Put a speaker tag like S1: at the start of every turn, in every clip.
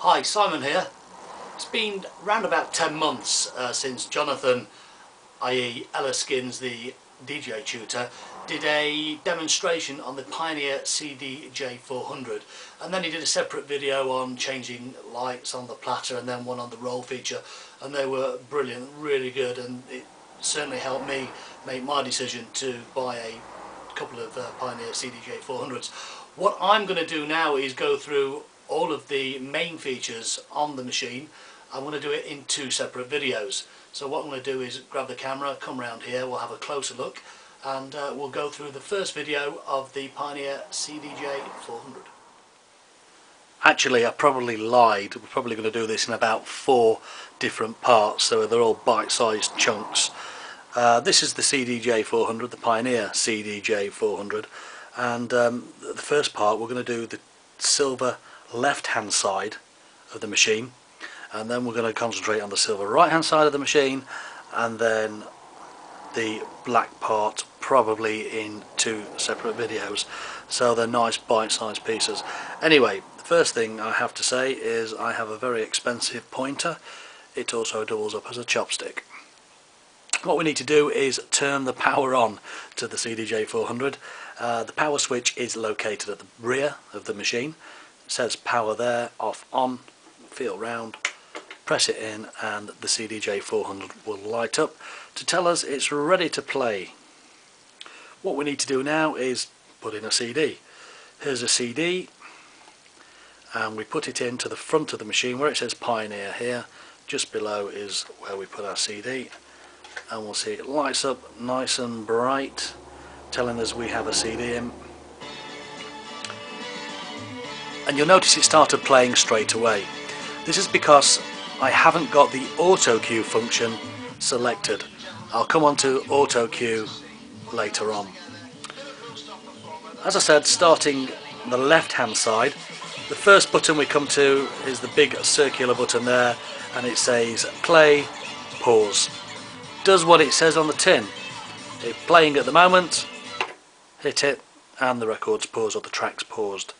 S1: Hi, Simon here. It's been round about 10 months since Jonathan, i.e. Ellerskins, the DJ tutor, did a demonstration on the Pioneer CDJ 400, and then he did a separate video on changing lights on the platter and then one on the roll feature, and they were brilliant, really good, and it certainly helped me make my decision to buy a couple of Pioneer CDJ 400s. What I'm going to do now is go through all of the main features on the machine. I'm going to do it in two separate videos. So what I'm going to do is grab the camera, come round here, we'll have a closer look, and we'll go through the first video of the Pioneer CDJ 400. Actually, I probably lied. We're probably going to do this in about 4 different parts, so they're all bite-sized chunks. This is the CDJ 400, the Pioneer CDJ 400, and the first part we're going to do the silver left hand side of the machine, and then we're going to concentrate on the silver right hand side of the machine, and then the black part probably in 2 separate videos, so they're nice bite-sized pieces. Anyway, the first thing I have to say is I have a very expensive pointer. It also doubles up as a chopstick. What we need to do is turn the power on to the CDJ 400. The power switch is located at the rear of the machine. It says power there, off, on. Feel round, press it in, and the CDJ 400 will light up to tell us it's ready to play. What we need to do now is put in a CD. Here's a CD, and we put it into the front of the machine where it says Pioneer here. Just below is where we put our CD, and we'll see it lights up nice and bright, telling us we have a CD in. And you'll notice it started playing straight away. This is because I haven't got the auto cue function selected. I'll come on to auto cue later on. As I said, starting the left hand side, the first button we come to is the big circular button there, and it says play, pause. Does what it says on the tin. It's playing at the moment, hit it, and the record's paused, or the track's paused.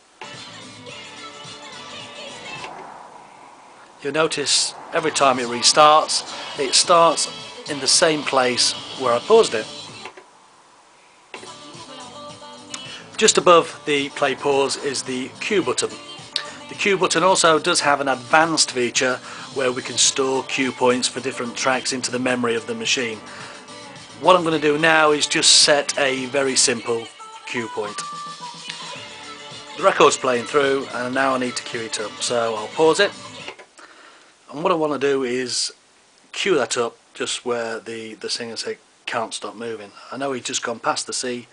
S1: You'll notice every time it restarts, it starts in the same place where I paused it. Just above the play pause is the cue button. The cue button also does have an advanced feature where we can store cue points for different tracks into the memory of the machine. What I'm going to do now is just set a very simple cue point. The record's playing through, and now I need to cue it up, so I'll pause it. And what I want to do is cue that up just where the singer said can't stop moving. I know he's just gone past the C.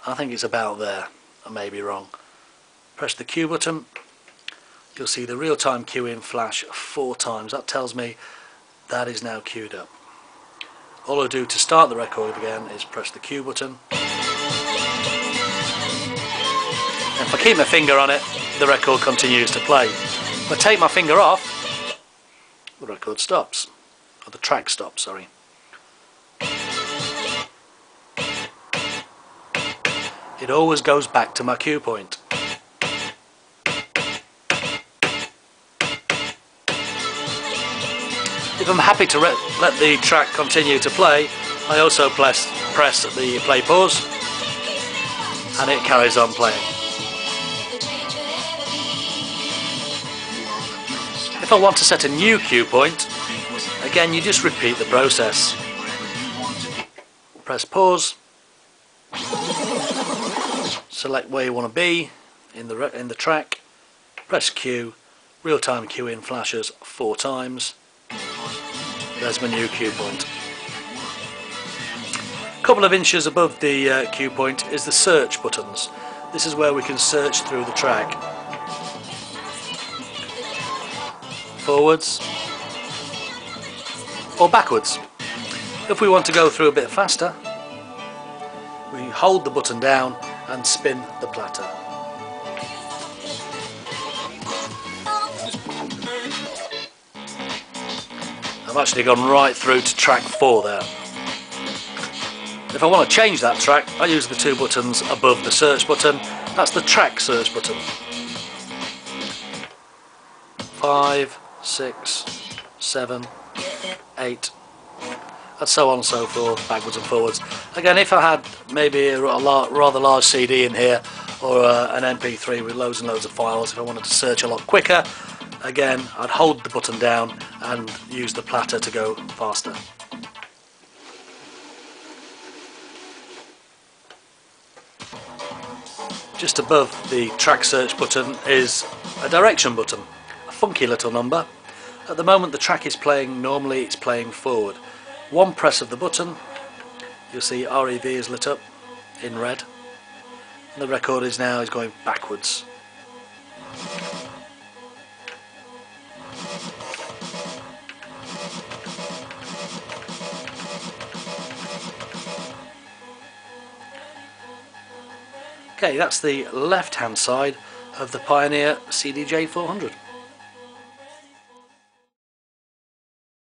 S1: I think it's about there. I may be wrong. Press the cue button. You'll see the real-time cueing flash 4 times. That tells me that is now queued up. All I do to start the record again is press the cue button. And if I keep my finger on it, the record continues to play. If I take my finger off, the record stops. Or the track stops, sorry. It always goes back to my cue point. If I'm happy to let the track continue to play, I also press the play pause, and it carries on playing. If I want to set a new cue point, again you just repeat the process. Press pause, select where you want to be in the track, press cue, real-time cueing flashes 4 times. There's my new cue point. A couple of inches above the cue point is the search buttons. This is where we can search through the track. Forwards or backwards. If we want to go through a bit faster, we hold the button down and spin the platter. I've actually gone right through to track 4 there. If I want to change that track, I use the two buttons above the search button. That's the track search button. 5, 6, 7, 8, and so on and so forth, backwards and forwards. Again, if I had maybe a rather large CD in here, or an MP3 with loads and loads of files, if I wanted to search a lot quicker, again, I'd hold the button down and use the platter to go faster. Just above the track search button is a direction button, a funky little number. At the moment the track is playing, normally it's playing forward. One press of the button, you'll see REV is lit up in red, and the record is going backwards. Okay, that's the left hand side of the Pioneer CDJ 400.